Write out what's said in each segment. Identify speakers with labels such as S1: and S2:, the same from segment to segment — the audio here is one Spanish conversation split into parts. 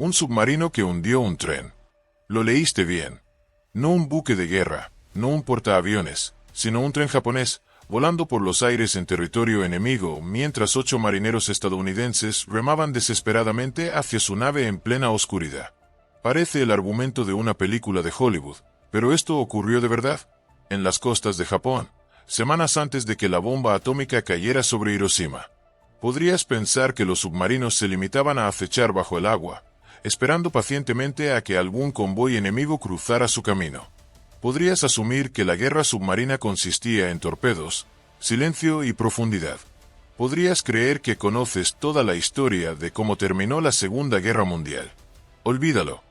S1: Un submarino que hundió un tren. Lo leíste bien. No un buque de guerra, no un portaaviones, sino un tren japonés, volando por los aires en territorio enemigo, mientras 8 marineros estadounidenses remaban desesperadamente hacia su nave en plena oscuridad. Parece el argumento de una película de Hollywood, pero esto ocurrió de verdad, en las costas de Japón, semanas antes de que la bomba atómica cayera sobre Hiroshima. Podrías pensar que los submarinos se limitaban a acechar bajo el agua, esperando pacientemente a que algún convoy enemigo cruzara su camino. Podrías asumir que la guerra submarina consistía en torpedos, silencio y profundidad. Podrías creer que conoces toda la historia de cómo terminó la Segunda Guerra Mundial. Olvídalo,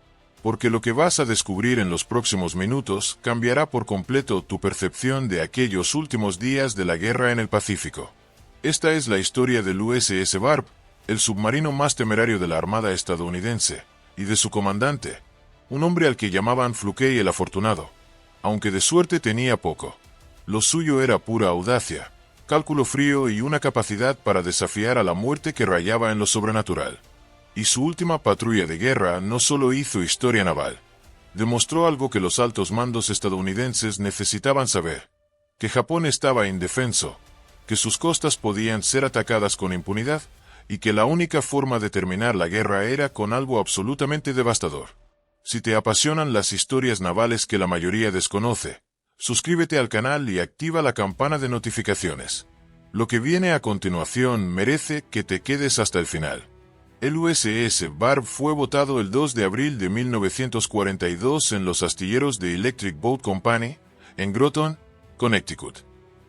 S1: porque lo que vas a descubrir en los próximos minutos cambiará por completo tu percepción de aquellos últimos días de la guerra en el Pacífico. Esta es la historia del USS Barb, el submarino más temerario de la Armada estadounidense, y de su comandante, un hombre al que llamaban Flunkey el Afortunado. Aunque de suerte tenía poco. Lo suyo era pura audacia, cálculo frío y una capacidad para desafiar a la muerte que rayaba en lo sobrenatural. Y su última patrulla de guerra no solo hizo historia naval, demostró algo que los altos mandos estadounidenses necesitaban saber: que Japón estaba indefenso, que sus costas podían ser atacadas con impunidad, y que la única forma de terminar la guerra era con algo absolutamente devastador. Si te apasionan las historias navales que la mayoría desconoce, suscríbete al canal y activa la campana de notificaciones. Lo que viene a continuación merece que te quedes hasta el final. El USS Barb fue botado el 2 de abril de 1942 en los astilleros de Electric Boat Company, en Groton, Connecticut.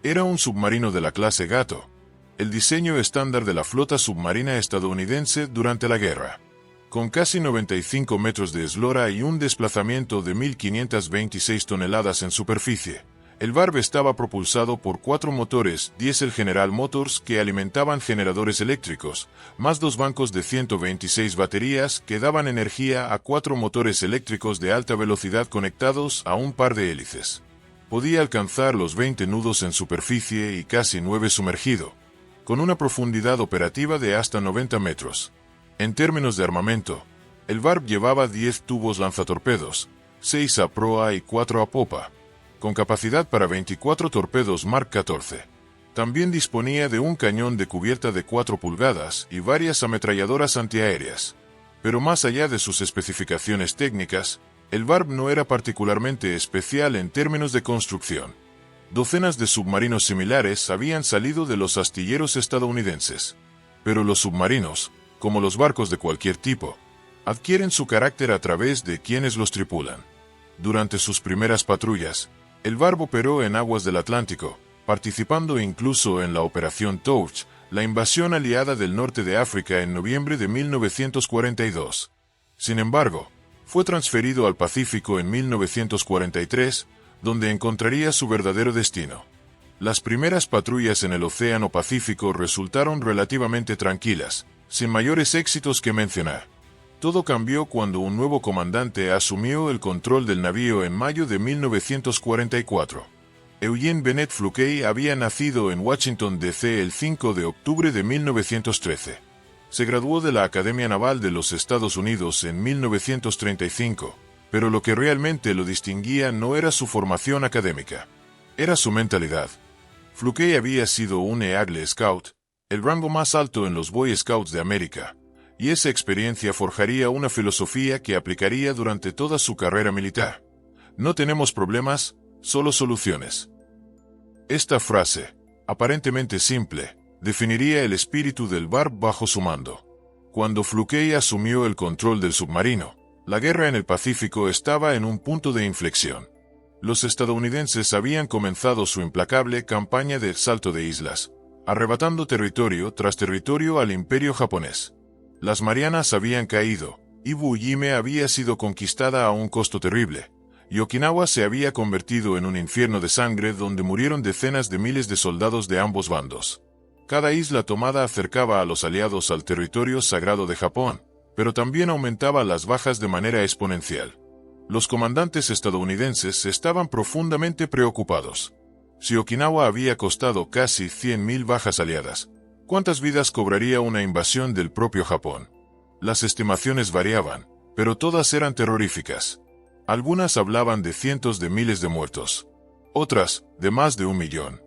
S1: Era un submarino de la clase Gato, el diseño estándar de la flota submarina estadounidense durante la guerra. Con casi 95 metros de eslora y un desplazamiento de 1.526 toneladas en superficie, el Barb estaba propulsado por 4 motores Diesel General Motors que alimentaban generadores eléctricos, más 2 bancos de 126 baterías que daban energía a 4 motores eléctricos de alta velocidad conectados a un par de hélices. Podía alcanzar los 20 nudos en superficie y casi 9 sumergido, con una profundidad operativa de hasta 90 metros. En términos de armamento, el Barb llevaba 10 tubos lanzatorpedos, 6 a proa y 4 a popa, con capacidad para 24 torpedos Mark 14. También disponía de un cañón de cubierta de 4 pulgadas y varias ametralladoras antiaéreas. Pero más allá de sus especificaciones técnicas, el Barb no era particularmente especial en términos de construcción. Docenas de submarinos similares habían salido de los astilleros estadounidenses. Pero los submarinos, como los barcos de cualquier tipo, adquieren su carácter a través de quienes los tripulan. Durante sus primeras patrullas, el Barb operó en aguas del Atlántico, participando incluso en la Operación Torch, la invasión aliada del norte de África en noviembre de 1942. Sin embargo, fue transferido al Pacífico en 1943, donde encontraría su verdadero destino. Las primeras patrullas en el Océano Pacífico resultaron relativamente tranquilas, sin mayores éxitos que mencionar. Todo cambió cuando un nuevo comandante asumió el control del navío en mayo de 1944. Eugene Bennett Flunkey había nacido en Washington, D.C. el 5 de octubre de 1913. Se graduó de la Academia Naval de los Estados Unidos en 1935, pero lo que realmente lo distinguía no era su formación académica, era su mentalidad. Flunkey había sido un Eagle Scout, el rango más alto en los Boy Scouts de América, y esa experiencia forjaría una filosofía que aplicaría durante toda su carrera militar. No tenemos problemas, solo soluciones. Esta frase, aparentemente simple, definiría el espíritu del Barb bajo su mando. Cuando Flunkey asumió el control del submarino, la guerra en el Pacífico estaba en un punto de inflexión. Los estadounidenses habían comenzado su implacable campaña de salto de islas, arrebatando territorio tras territorio al imperio japonés. Las Marianas habían caído, Iwo Jima había sido conquistada a un costo terrible, y Okinawa se había convertido en un infierno de sangre donde murieron decenas de miles de soldados de ambos bandos. Cada isla tomada acercaba a los aliados al territorio sagrado de Japón, pero también aumentaba las bajas de manera exponencial. Los comandantes estadounidenses estaban profundamente preocupados. Si Okinawa había costado casi 100.000 bajas aliadas, ¿cuántas vidas cobraría una invasión del propio Japón? Las estimaciones variaban, pero todas eran terroríficas. Algunas hablaban de cientos de miles de muertos, otras de más de 1 millón.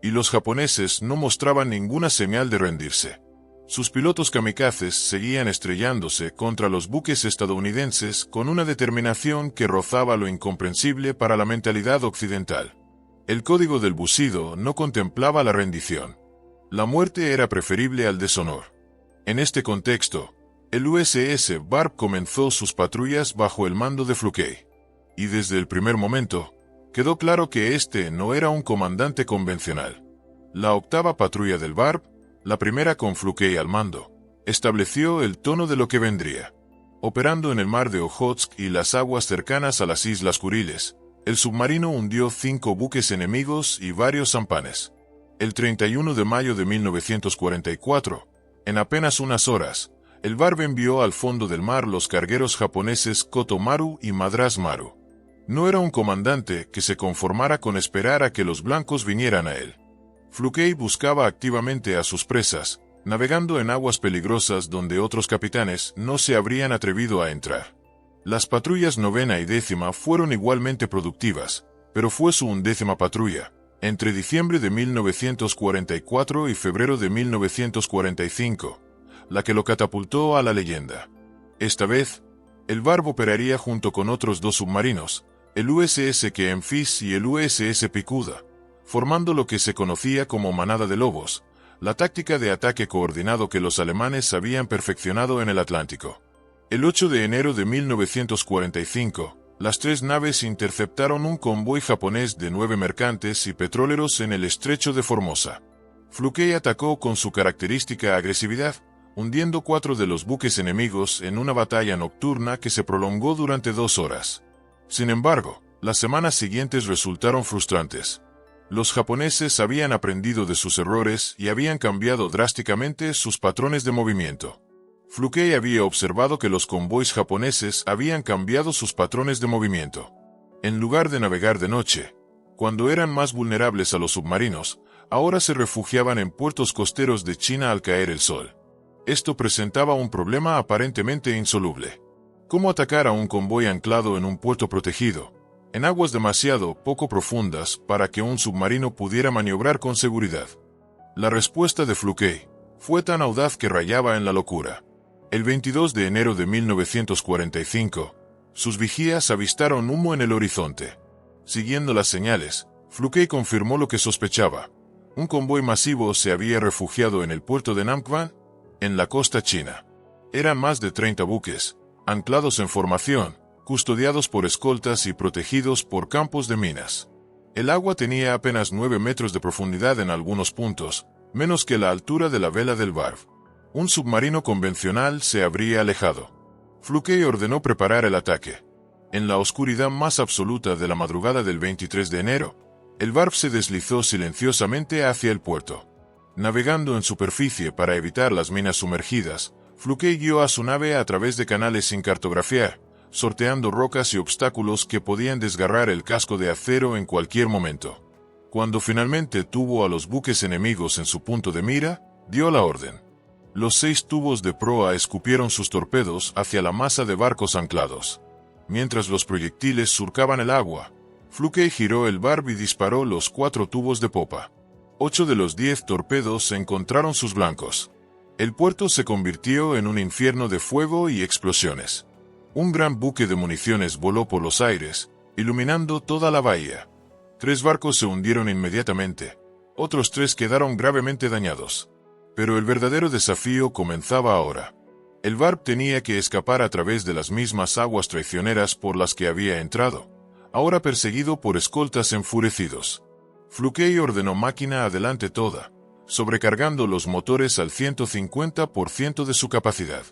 S1: Y los japoneses no mostraban ninguna señal de rendirse. Sus pilotos kamikazes seguían estrellándose contra los buques estadounidenses con una determinación que rozaba lo incomprensible para la mentalidad occidental. El código del Bushido no contemplaba la rendición. La muerte era preferible al deshonor. En este contexto, el USS Barb comenzó sus patrullas bajo el mando de Fluckey. Y desde el primer momento, quedó claro que este no era un comandante convencional. La octava patrulla del Barb, la primera con Fluckey al mando, estableció el tono de lo que vendría. Operando en el mar de Ojotsk y las aguas cercanas a las Islas Kuriles, el submarino hundió 5 buques enemigos y varios sampanes. El 31 de mayo de 1944, en apenas unas horas, el Barb envió al fondo del mar los cargueros japoneses Koto Maru y Madras Maru. No era un comandante que se conformara con esperar a que los blancos vinieran a él. Fluckey buscaba activamente a sus presas, navegando en aguas peligrosas donde otros capitanes no se habrían atrevido a entrar. Las patrullas 9ª y 10ª fueron igualmente productivas, pero fue su 11ª patrulla, entre diciembre de 1944 y febrero de 1945, la que lo catapultó a la leyenda. Esta vez, el Barb operaría junto con otros 2 submarinos, el USS Kempis y el USS Pikuda, formando lo que se conocía como manada de lobos, la táctica de ataque coordinado que los alemanes habían perfeccionado en el Atlántico. El 8 de enero de 1945, las 3 naves interceptaron un convoy japonés de 9 mercantes y petroleros en el estrecho de Formosa. Fluckey atacó con su característica agresividad, hundiendo 4 de los buques enemigos en una batalla nocturna que se prolongó durante 2 horas. Sin embargo, las semanas siguientes resultaron frustrantes. Los japoneses habían aprendido de sus errores y habían cambiado drásticamente sus patrones de movimiento. Fluckey había observado que los convoys japoneses habían cambiado sus patrones de movimiento. En lugar de navegar de noche, cuando eran más vulnerables a los submarinos, ahora se refugiaban en puertos costeros de China al caer el sol. Esto presentaba un problema aparentemente insoluble. ¿Cómo atacar a un convoy anclado en un puerto protegido, en aguas demasiado poco profundas para que un submarino pudiera maniobrar con seguridad? La respuesta de Fluckey fue tan audaz que rayaba en la locura. El 22 de enero de 1945, sus vigías avistaron humo en el horizonte. Siguiendo las señales, Fluckey confirmó lo que sospechaba. Un convoy masivo se había refugiado en el puerto de Namquan, en la costa china. Eran más de 30 buques, anclados en formación, custodiados por escoltas y protegidos por campos de minas. El agua tenía apenas 9 metros de profundidad en algunos puntos, menos que la altura de la vela del Barb. Un submarino convencional se habría alejado. Fluckey ordenó preparar el ataque. En la oscuridad más absoluta de la madrugada del 23 de enero, el Barb se deslizó silenciosamente hacia el puerto. Navegando en superficie para evitar las minas sumergidas, Fluckey guió a su nave a través de canales sin cartografiar, sorteando rocas y obstáculos que podían desgarrar el casco de acero en cualquier momento. Cuando finalmente tuvo a los buques enemigos en su punto de mira, dio la orden. Los 6 tubos de proa escupieron sus torpedos hacia la masa de barcos anclados. Mientras los proyectiles surcaban el agua, Fluckey giró el Barb y disparó los 4 tubos de popa. 8 de los 10 torpedos encontraron sus blancos. El puerto se convirtió en un infierno de fuego y explosiones. Un gran buque de municiones voló por los aires, iluminando toda la bahía. 3 barcos se hundieron inmediatamente. Otros 3 quedaron gravemente dañados. Pero el verdadero desafío comenzaba ahora. El Barb tenía que escapar a través de las mismas aguas traicioneras por las que había entrado, ahora perseguido por escoltas enfurecidos. Fluckey ordenó máquina adelante toda, sobrecargando los motores al 150% de su capacidad.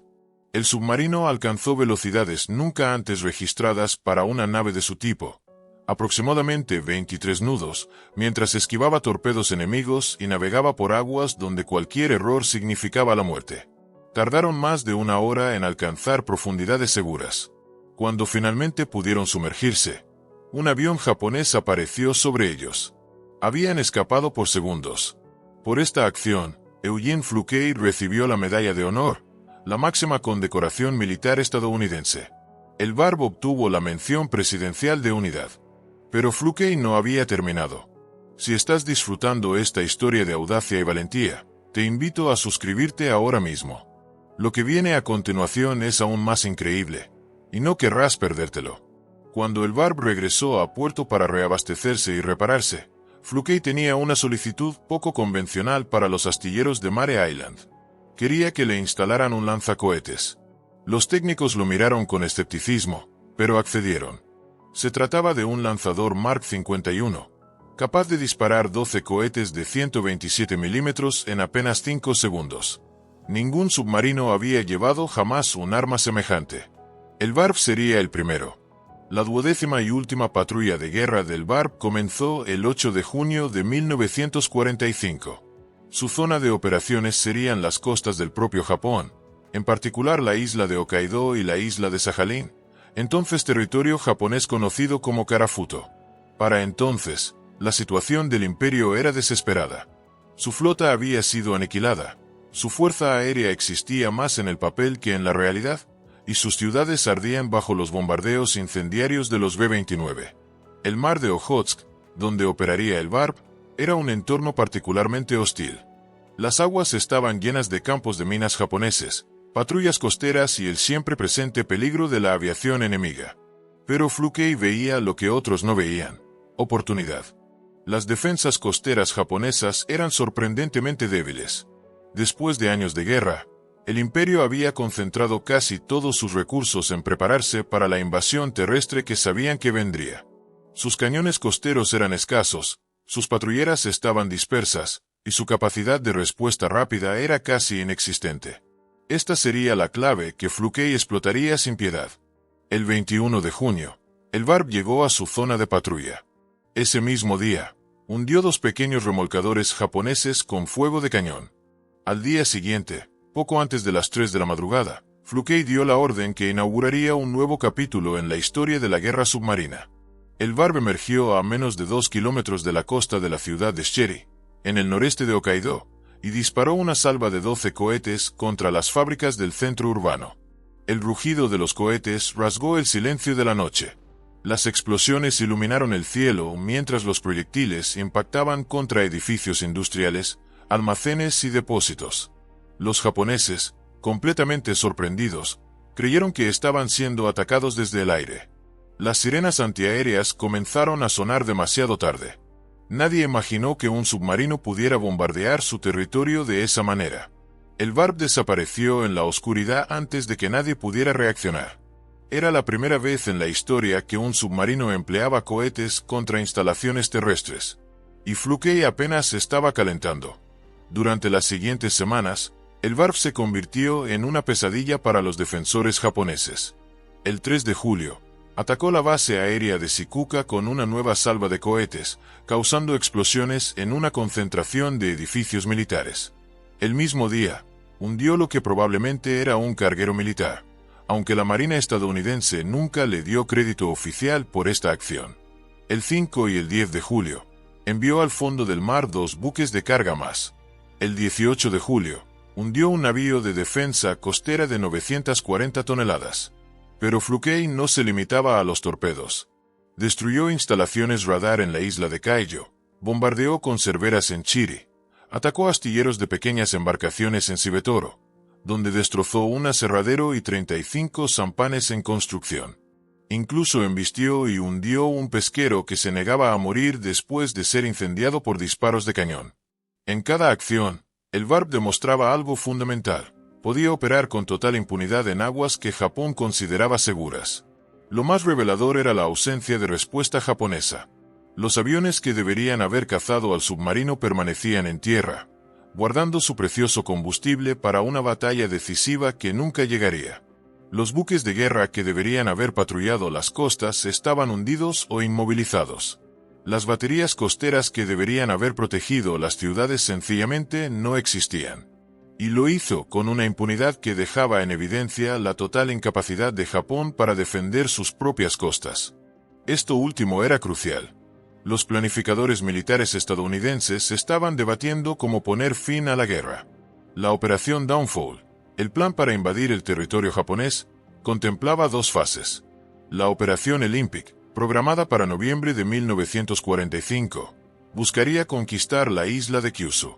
S1: El submarino alcanzó velocidades nunca antes registradas para una nave de su tipo, aproximadamente 23 nudos, mientras esquivaba torpedos enemigos y navegaba por aguas donde cualquier error significaba la muerte. Tardaron más de 1 hora en alcanzar profundidades seguras. Cuando finalmente pudieron sumergirse, un avión japonés apareció sobre ellos. Habían escapado por segundos. Por esta acción, Eugene Fluckey recibió la Medalla de Honor, la máxima condecoración militar estadounidense. El VARB obtuvo la mención presidencial de unidad. Pero Fluke no había terminado. Si estás disfrutando esta historia de audacia y valentía, te invito a suscribirte ahora mismo. Lo que viene a continuación es aún más increíble, y no querrás perdértelo. Cuando el VARB regresó a puerto para reabastecerse y repararse, Fluke tenía una solicitud poco convencional para los astilleros de Mare Island. Quería que le instalaran un lanzacohetes. Los técnicos lo miraron con escepticismo, pero accedieron. Se trataba de un lanzador Mark 51, capaz de disparar 12 cohetes de 127 milímetros en apenas 5 segundos. Ningún submarino había llevado jamás un arma semejante. El VARB sería el primero. La 12ª y última patrulla de guerra del VARB comenzó el 8 de junio de 1945. Su zona de operaciones serían las costas del propio Japón, en particular la isla de Hokkaido y la isla de Sajalín, entonces territorio japonés conocido como Karafuto. Para entonces, la situación del imperio era desesperada. Su flota había sido aniquilada, su fuerza aérea existía más en el papel que en la realidad, y sus ciudades ardían bajo los bombardeos incendiarios de los B-29. El mar de Ojotsk, donde operaría el VARB, era un entorno particularmente hostil. Las aguas estaban llenas de campos de minas japoneses, patrullas costeras y el siempre presente peligro de la aviación enemiga. Pero Fluke veía lo que otros no veían: oportunidad. Las defensas costeras japonesas eran sorprendentemente débiles. Después de años de guerra, el imperio había concentrado casi todos sus recursos en prepararse para la invasión terrestre que sabían que vendría. Sus cañones costeros eran escasos, sus patrulleras estaban dispersas, y su capacidad de respuesta rápida era casi inexistente. Esta sería la clave que Fluke explotaría sin piedad. El 21 de junio, el VARB llegó a su zona de patrulla. Ese mismo día, hundió 2 pequeños remolcadores japoneses con fuego de cañón. Al día siguiente, poco antes de las 3 de la madrugada, Fluke dio la orden que inauguraría un nuevo capítulo en la historia de la guerra submarina. El VARB emergió a menos de 2 kilómetros de la costa de la ciudad de Shiri, en el noreste de Hokkaido, y disparó una salva de 12 cohetes contra las fábricas del centro urbano. El rugido de los cohetes rasgó el silencio de la noche. Las explosiones iluminaron el cielo mientras los proyectiles impactaban contra edificios industriales, almacenes y depósitos. Los japoneses, completamente sorprendidos, creyeron que estaban siendo atacados desde el aire. Las sirenas antiaéreas comenzaron a sonar demasiado tarde. Nadie imaginó que un submarino pudiera bombardear su territorio de esa manera. El VARB desapareció en la oscuridad antes de que nadie pudiera reaccionar. Era la primera vez en la historia que un submarino empleaba cohetes contra instalaciones terrestres. Y Fluke apenas estaba calentando. Durante las siguientes semanas, el VARB se convirtió en una pesadilla para los defensores japoneses. El 3 de julio, atacó la base aérea de Shikuka con una nueva salva de cohetes, causando explosiones en una concentración de edificios militares. El mismo día, hundió lo que probablemente era un carguero militar, aunque la Marina estadounidense nunca le dio crédito oficial por esta acción. El 5 y el 10 de julio, envió al fondo del mar 2 buques de carga más. El 18 de julio, hundió un navío de defensa costera de 940 toneladas. Pero Fluke no se limitaba a los torpedos. Destruyó instalaciones radar en la isla de Kaijo, bombardeó conserveras en Chiri, atacó astilleros de pequeñas embarcaciones en Shibetoro, donde destrozó un aserradero y 35 sampanes en construcción. Incluso embistió y hundió un pesquero que se negaba a morir después de ser incendiado por disparos de cañón. En cada acción, el VARB demostraba algo fundamental: podía operar con total impunidad en aguas que Japón consideraba seguras. Lo más revelador era la ausencia de respuesta japonesa. Los aviones que deberían haber cazado al submarino permanecían en tierra, guardando su precioso combustible para una batalla decisiva que nunca llegaría. Los buques de guerra que deberían haber patrullado las costas estaban hundidos o inmovilizados. Las baterías costeras que deberían haber protegido las ciudades sencillamente no existían. Y lo hizo con una impunidad que dejaba en evidencia la total incapacidad de Japón para defender sus propias costas. Esto último era crucial. Los planificadores militares estadounidenses estaban debatiendo cómo poner fin a la guerra. La Operación Downfall, El plan para invadir el territorio japonés contemplaba dos fases. La Operación Olympic, programada para noviembre de 1945, buscaría conquistar la isla de Kyushu.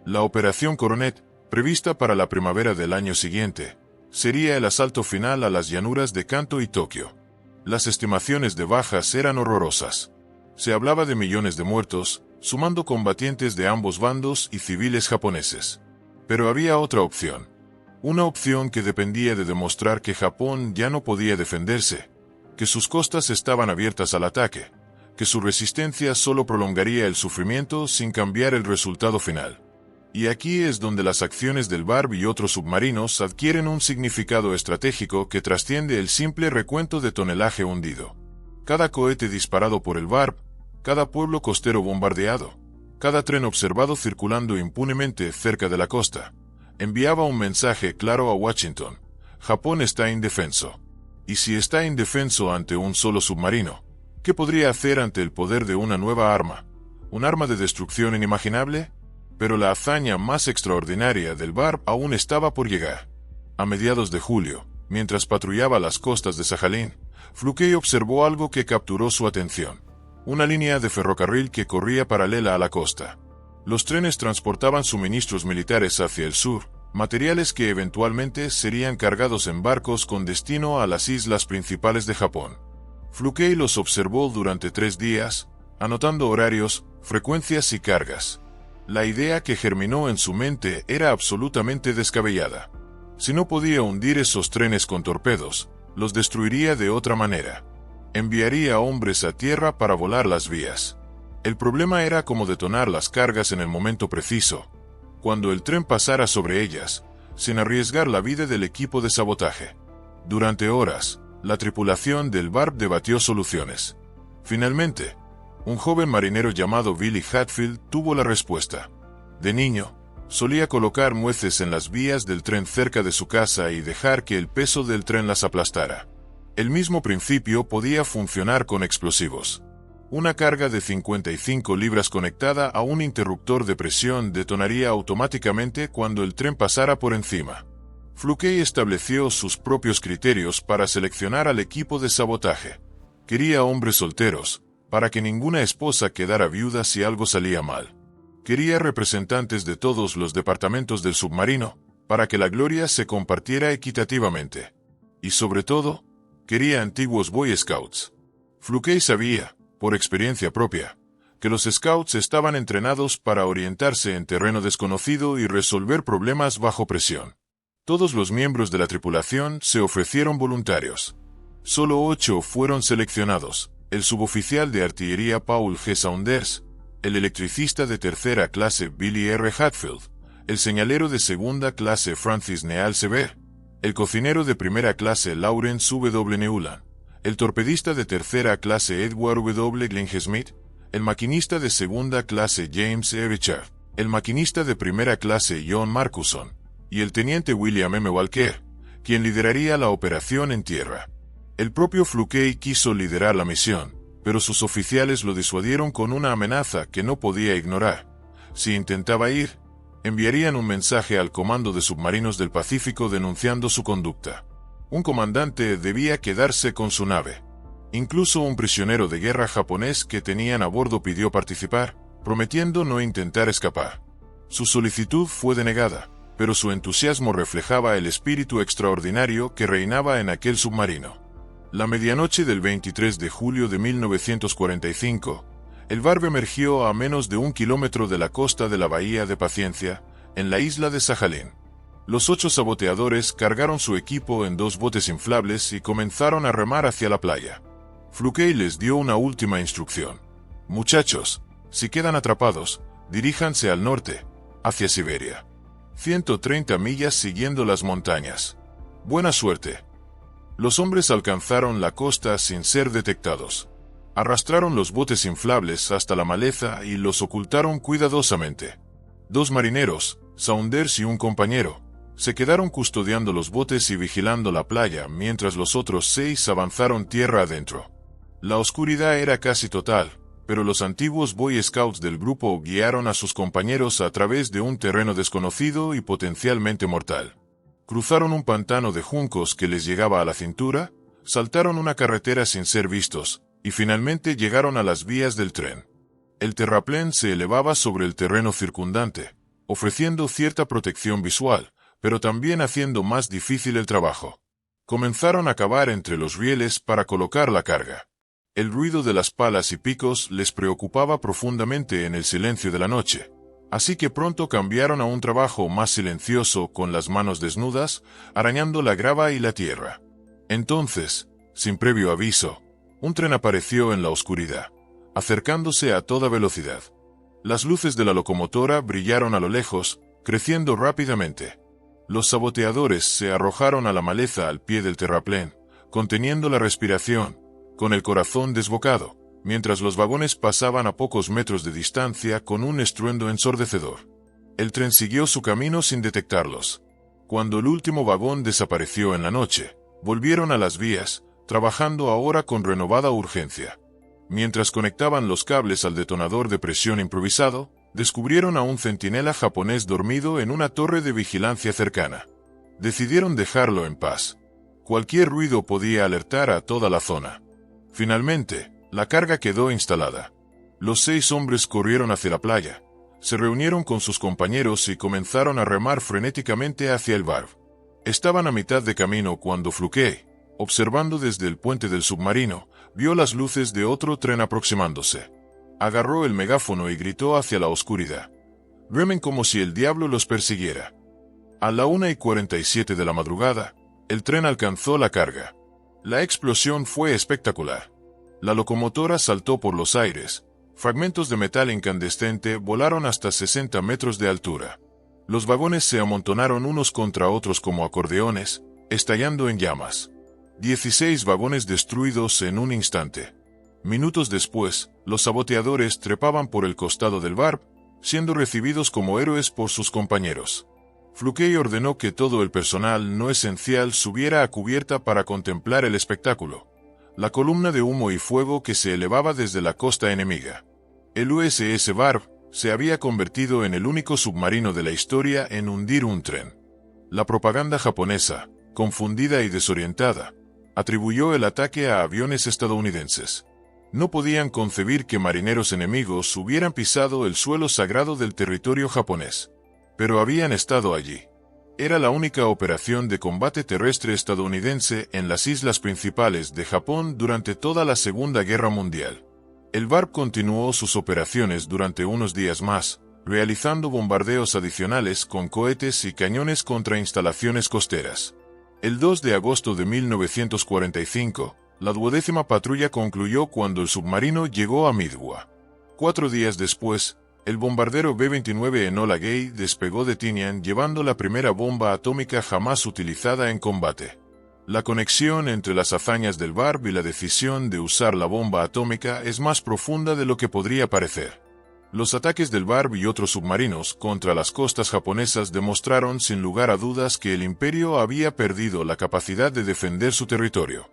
S1: La Operación Coronet, prevista para la primavera del año siguiente, sería el asalto final a las llanuras de Kanto y Tokio. Las estimaciones de bajas eran horrorosas. Se hablaba de millones de muertos, sumando combatientes de ambos bandos y civiles japoneses. Pero había otra opción. Una opción que dependía de demostrar que Japón ya no podía defenderse, que sus costas estaban abiertas al ataque, que su resistencia solo prolongaría el sufrimiento sin cambiar el resultado final. Y aquí es donde las acciones del BARB y otros submarinos adquieren un significado estratégico que trasciende el simple recuento de tonelaje hundido. Cada cohete disparado por el BARB, cada pueblo costero bombardeado, cada tren observado circulando impunemente cerca de la costa, enviaba un mensaje claro a Washington: Japón está indefenso. Y si está indefenso ante un solo submarino, ¿qué podría hacer ante el poder de una nueva arma? ¿Un arma de destrucción inimaginable? Pero la hazaña más extraordinaria del BARB aún estaba por llegar. A mediados de julio, mientras patrullaba las costas de Sajalín, Fluke observó algo que capturó su atención. Una línea de ferrocarril que corría paralela a la costa. Los trenes transportaban suministros militares hacia el sur, materiales que eventualmente serían cargados en barcos con destino a las islas principales de Japón. Fluke los observó durante 3 días, anotando horarios, frecuencias y cargas. La idea que germinó en su mente era absolutamente descabellada. Si no podía hundir esos trenes con torpedos, los destruiría de otra manera. Enviaría hombres a tierra para volar las vías. El problema era cómo detonar las cargas en el momento preciso, cuando el tren pasara sobre ellas, sin arriesgar la vida del equipo de sabotaje. Durante horas, la tripulación del BARB debatió soluciones. Finalmente, un joven marinero llamado Billy Hatfield tuvo la respuesta. De niño, solía colocar nueces en las vías del tren cerca de su casa y dejar que el peso del tren las aplastara. El mismo principio podía funcionar con explosivos. Una carga de 55 libras conectada a un interruptor de presión detonaría automáticamente cuando el tren pasara por encima. Fluke estableció sus propios criterios para seleccionar al equipo de sabotaje. Quería hombres solteros, para que ninguna esposa quedara viuda si algo salía mal. Quería representantes de todos los departamentos del submarino, para que la gloria se compartiera equitativamente. Y sobre todo, quería antiguos Boy Scouts. Fluke sabía, por experiencia propia, que los Scouts estaban entrenados para orientarse en terreno desconocido y resolver problemas bajo presión. Todos los miembros de la tripulación se ofrecieron voluntarios. Solo 8 fueron seleccionados: el suboficial de artillería Paul G. Saunders, el electricista de tercera clase Billy R. Hatfield, el señalero de segunda clase Francis Neal Sever, el cocinero de primera clase Lawrence W. Newland, el torpedista de tercera clase Edward W. Glenn-Smith, el maquinista de segunda clase James E. Richard, el maquinista de primera clase John Marcuson, y el teniente William M. Walker, quien lideraría la operación en tierra. El propio Fluke quiso liderar la misión, pero sus oficiales lo disuadieron con una amenaza que no podía ignorar. Si intentaba ir, enviarían un mensaje al Comando de Submarinos del Pacífico denunciando su conducta. Un comandante debía quedarse con su nave. Incluso un prisionero de guerra japonés que tenían a bordo pidió participar, prometiendo no intentar escapar. Su solicitud fue denegada, pero su entusiasmo reflejaba el espíritu extraordinario que reinaba en aquel submarino. La medianoche del 23 de julio de 1945, el BARB emergió a menos de 1 kilómetro de la costa de la Bahía de Paciencia, en la isla de Sajalín. Los 8 saboteadores cargaron su equipo en 2 botes inflables y comenzaron a remar hacia la playa. Fluke les dio una última instrucción. Muchachos, si quedan atrapados, diríjanse al norte, hacia Siberia. 130 millas siguiendo las montañas. Buena suerte. Los hombres alcanzaron la costa sin ser detectados. Arrastraron los botes inflables hasta la maleza y los ocultaron cuidadosamente. 2 marineros, Saunders y un compañero, se quedaron custodiando los botes y vigilando la playa mientras los otros 6 avanzaron tierra adentro. La oscuridad era casi total, pero los antiguos Boy Scouts del grupo guiaron a sus compañeros a través de un terreno desconocido y potencialmente mortal. cruzaron un pantano de juncos que les llegaba a la cintura, saltaron una carretera sin ser vistos, y finalmente llegaron a las vías del tren. El terraplén se elevaba sobre el terreno circundante, ofreciendo cierta protección visual, pero también haciendo más difícil el trabajo. Comenzaron a cavar entre los rieles para colocar la carga. El ruido de las palas y picos les preocupaba profundamente en el silencio de la noche, así que pronto cambiaron a un trabajo más silencioso con las manos desnudas, arañando la grava y la tierra. Entonces, sin previo aviso, un tren apareció en la oscuridad, acercándose a toda velocidad. Las luces de la locomotora brillaron a lo lejos, creciendo rápidamente. Los saboteadores se arrojaron a la maleza al pie del terraplén, conteniendo la respiración, con el corazón desbocado, mientras los vagones pasaban a pocos metros de distancia con un estruendo ensordecedor. El tren siguió su camino sin detectarlos. Cuando el último vagón desapareció en la noche, volvieron a las vías, trabajando ahora con renovada urgencia. Mientras conectaban los cables al detonador de presión improvisado, descubrieron a un centinela japonés dormido en una torre de vigilancia cercana. Decidieron dejarlo en paz. Cualquier ruido podía alertar a toda la zona. Finalmente, la carga quedó instalada. Los 6 hombres corrieron hacia la playa, se reunieron con sus compañeros y comenzaron a remar frenéticamente hacia el bar. Estaban a mitad de camino cuando Fluke, observando desde el puente del submarino, vio las luces de otro tren aproximándose. Agarró el megáfono y gritó hacia la oscuridad. Remen como si el diablo los persiguiera. A la 1:47 de la madrugada, el tren alcanzó la carga. La explosión fue espectacular. La locomotora saltó por los aires. Fragmentos de metal incandescente volaron hasta 60 metros de altura. Los vagones se amontonaron unos contra otros como acordeones, estallando en llamas. 16 vagones destruidos en un instante. Minutos después, los saboteadores trepaban por el costado del bar, siendo recibidos como héroes por sus compañeros. Fluke ordenó que todo el personal no esencial subiera a cubierta para contemplar el espectáculo. La columna de humo y fuego que se elevaba desde la costa enemiga. El USS Barb se había convertido en el único submarino de la historia en hundir un tren. La propaganda japonesa, confundida y desorientada, atribuyó el ataque a aviones estadounidenses. No podían concebir que marineros enemigos hubieran pisado el suelo sagrado del territorio japonés. Pero habían estado allí. Era la única operación de combate terrestre estadounidense en las islas principales de Japón durante toda la Segunda Guerra Mundial. El Barb continuó sus operaciones durante unos días más, realizando bombardeos adicionales con cohetes y cañones contra instalaciones costeras. El 2 de agosto de 1945, la 12ª patrulla concluyó cuando el submarino llegó a Midway. 4 días después, el bombardero B-29 Enola Gay despegó de Tinian llevando la primera bomba atómica jamás utilizada en combate. La conexión entre las hazañas del Barb y la decisión de usar la bomba atómica es más profunda de lo que podría parecer. Los ataques del Barb y otros submarinos contra las costas japonesas demostraron sin lugar a dudas que el imperio había perdido la capacidad de defender su territorio.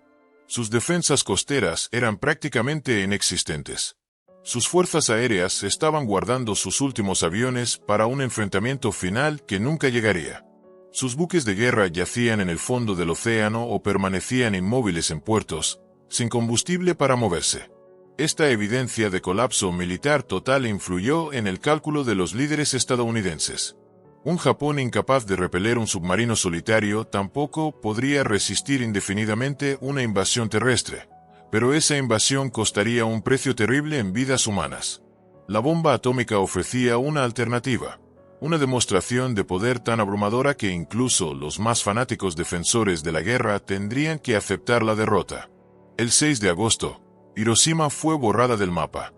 S1: Sus defensas costeras eran prácticamente inexistentes. Sus fuerzas aéreas estaban guardando sus últimos aviones para un enfrentamiento final que nunca llegaría. Sus buques de guerra yacían en el fondo del océano o permanecían inmóviles en puertos, sin combustible para moverse. Esta evidencia de colapso militar total influyó en el cálculo de los líderes estadounidenses. Un Japón incapaz de repeler un submarino solitario tampoco podría resistir indefinidamente una invasión terrestre, pero esa invasión costaría un precio terrible en vidas humanas. La bomba atómica ofrecía una alternativa, una demostración de poder tan abrumadora que incluso los más fanáticos defensores de la guerra tendrían que aceptar la derrota. El 6 de agosto, Hiroshima fue borrada del mapa.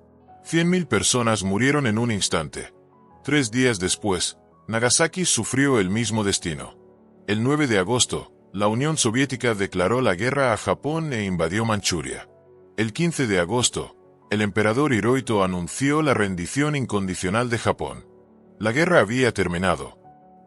S1: 100.000 personas murieron en un instante. 3 días después, Nagasaki sufrió el mismo destino. El 9 de agosto, la Unión Soviética declaró la guerra a Japón e invadió Manchuria. El 15 de agosto, el emperador Hirohito anunció la rendición incondicional de Japón. La guerra había terminado.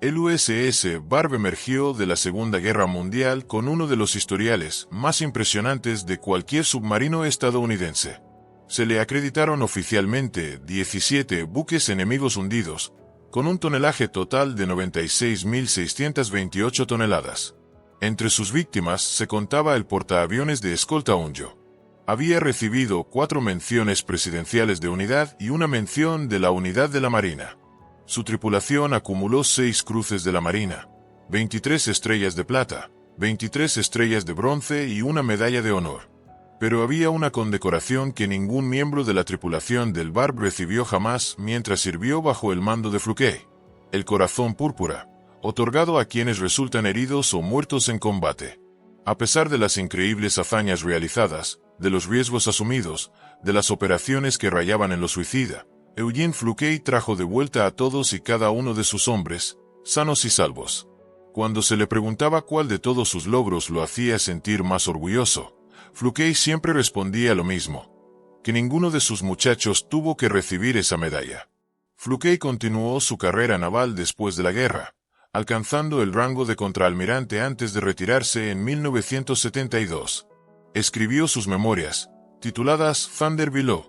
S1: El USS Barb emergió de la Segunda Guerra Mundial con uno de los historiales más impresionantes de cualquier submarino estadounidense. Se le acreditaron oficialmente 17 buques enemigos hundidos, con un tonelaje total de 96.628 toneladas. Entre sus víctimas se contaba el portaaviones de escolta Unyo. Había recibido 4 menciones presidenciales de unidad y una mención de la unidad de la Marina. Su tripulación acumuló 6 cruces de la Marina, 23 estrellas de plata, 23 estrellas de bronce y una medalla de honor. Pero había una condecoración que ningún miembro de la tripulación del Barb recibió jamás mientras sirvió bajo el mando de Fluke: el corazón púrpura, otorgado a quienes resultan heridos o muertos en combate. A pesar de las increíbles hazañas realizadas, de los riesgos asumidos, de las operaciones que rayaban en lo suicida, Eugene Fluke trajo de vuelta a todos y cada uno de sus hombres, sanos y salvos. Cuando se le preguntaba cuál de todos sus logros lo hacía sentir más orgulloso, Fluke siempre respondía lo mismo: que ninguno de sus muchachos tuvo que recibir esa medalla. Fluke continuó su carrera naval después de la guerra, alcanzando el rango de contraalmirante antes de retirarse en 1972. Escribió sus memorias, tituladas Thunder Below,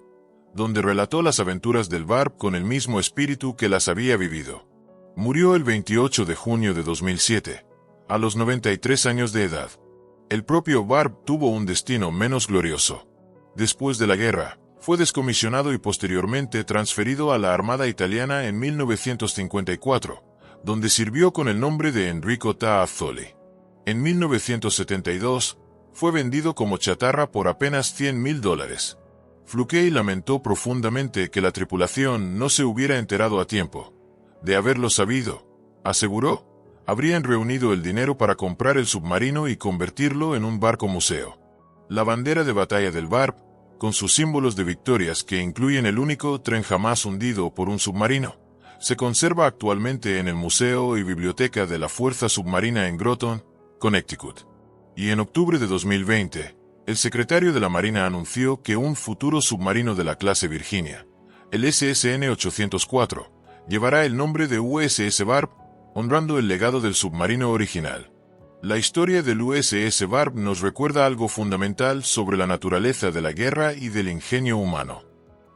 S1: donde relató las aventuras del Barb con el mismo espíritu que las había vivido. Murió el 28 de junio de 2007, a los 93 años de edad. El propio Barb tuvo un destino menos glorioso. Después de la guerra, fue descomisionado y posteriormente transferido a la Armada Italiana en 1954, donde sirvió con el nombre de Enrico Tazzoli. En 1972, fue vendido como chatarra por apenas $100.000. Fluke lamentó profundamente que la tripulación no se hubiera enterado a tiempo. De haberlo sabido, aseguró, habrían reunido el dinero para comprar el submarino y convertirlo en un barco museo. La bandera de batalla del Barb, con sus símbolos de victorias que incluyen el único tren jamás hundido por un submarino, se conserva actualmente en el Museo y Biblioteca de la Fuerza Submarina en Groton, Connecticut. Y en octubre de 2020, el secretario de la Marina anunció que un futuro submarino de la clase Virginia, el SSN-804, llevará el nombre de USS Barb, honrando el legado del submarino original. La historia del USS Barb nos recuerda algo fundamental sobre la naturaleza de la guerra y del ingenio humano.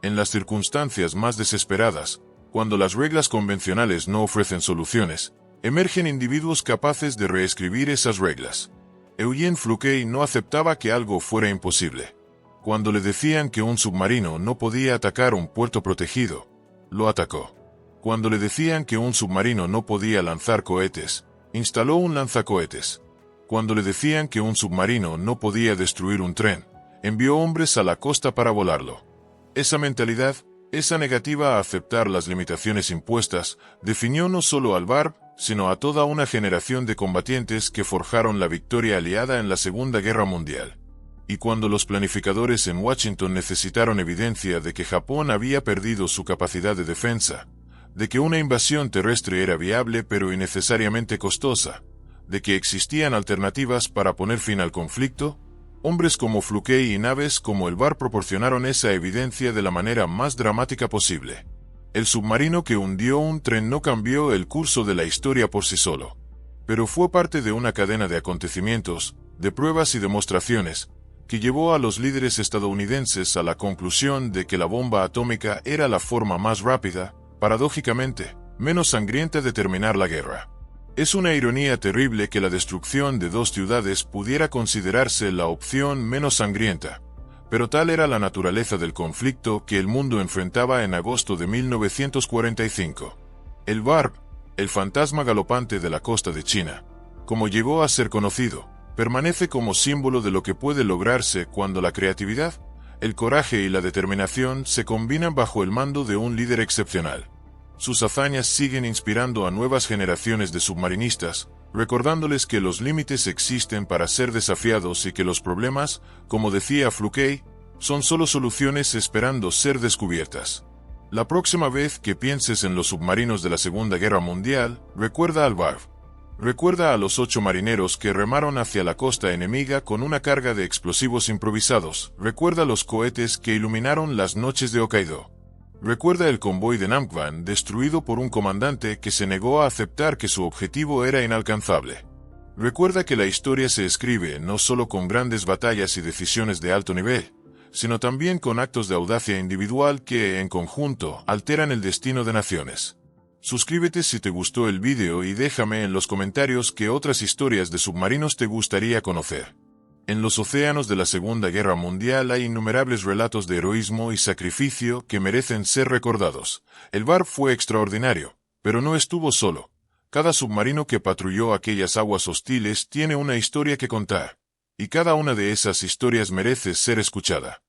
S1: En las circunstancias más desesperadas, cuando las reglas convencionales no ofrecen soluciones, emergen individuos capaces de reescribir esas reglas. Eugene Fluke no aceptaba que algo fuera imposible. Cuando le decían que un submarino no podía atacar un puerto protegido, lo atacó. Cuando le decían que un submarino no podía lanzar cohetes, instaló un lanzacohetes. Cuando le decían que un submarino no podía destruir un tren, envió hombres a la costa para volarlo. Esa mentalidad, esa negativa a aceptar las limitaciones impuestas, definió no solo al Barb, sino a toda una generación de combatientes que forjaron la victoria aliada en la Segunda Guerra Mundial. Y cuando los planificadores en Washington necesitaron evidencia de que Japón había perdido su capacidad de defensa, de que una invasión terrestre era viable pero innecesariamente costosa, de que existían alternativas para poner fin al conflicto, hombres como Fluke y naves como el Barb proporcionaron esa evidencia de la manera más dramática posible. El submarino que hundió un tren no cambió el curso de la historia por sí solo, pero fue parte de una cadena de acontecimientos, de pruebas y demostraciones, que llevó a los líderes estadounidenses a la conclusión de que la bomba atómica era la forma más rápida, paradójicamente, menos sangrienta de terminar la guerra. Es una ironía terrible que la destrucción de 2 ciudades pudiera considerarse la opción menos sangrienta, pero tal era la naturaleza del conflicto que el mundo enfrentaba en agosto de 1945. El Barb, el fantasma galopante de la costa de China, como llegó a ser conocido, permanece como símbolo de lo que puede lograrse cuando la creatividad, el coraje y la determinación se combinan bajo el mando de un líder excepcional. Sus hazañas siguen inspirando a nuevas generaciones de submarinistas, recordándoles que los límites existen para ser desafiados y que los problemas, como decía Fluke, son solo soluciones esperando ser descubiertas. La próxima vez que pienses en los submarinos de la Segunda Guerra Mundial, recuerda al Barb. Recuerda a los 8 marineros que remaron hacia la costa enemiga con una carga de explosivos improvisados. Recuerda los cohetes que iluminaron las noches de Hokkaido. Recuerda el convoy de Namquan destruido por un comandante que se negó a aceptar que su objetivo era inalcanzable. Recuerda que la historia se escribe no solo con grandes batallas y decisiones de alto nivel, sino también con actos de audacia individual que, en conjunto, alteran el destino de naciones. Suscríbete si te gustó el vídeo y déjame en los comentarios qué otras historias de submarinos te gustaría conocer. En los océanos de la Segunda Guerra Mundial hay innumerables relatos de heroísmo y sacrificio que merecen ser recordados. El VAR fue extraordinario, pero no estuvo solo. Cada submarino que patrulló aquellas aguas hostiles tiene una historia que contar, y cada una de esas historias merece ser escuchada.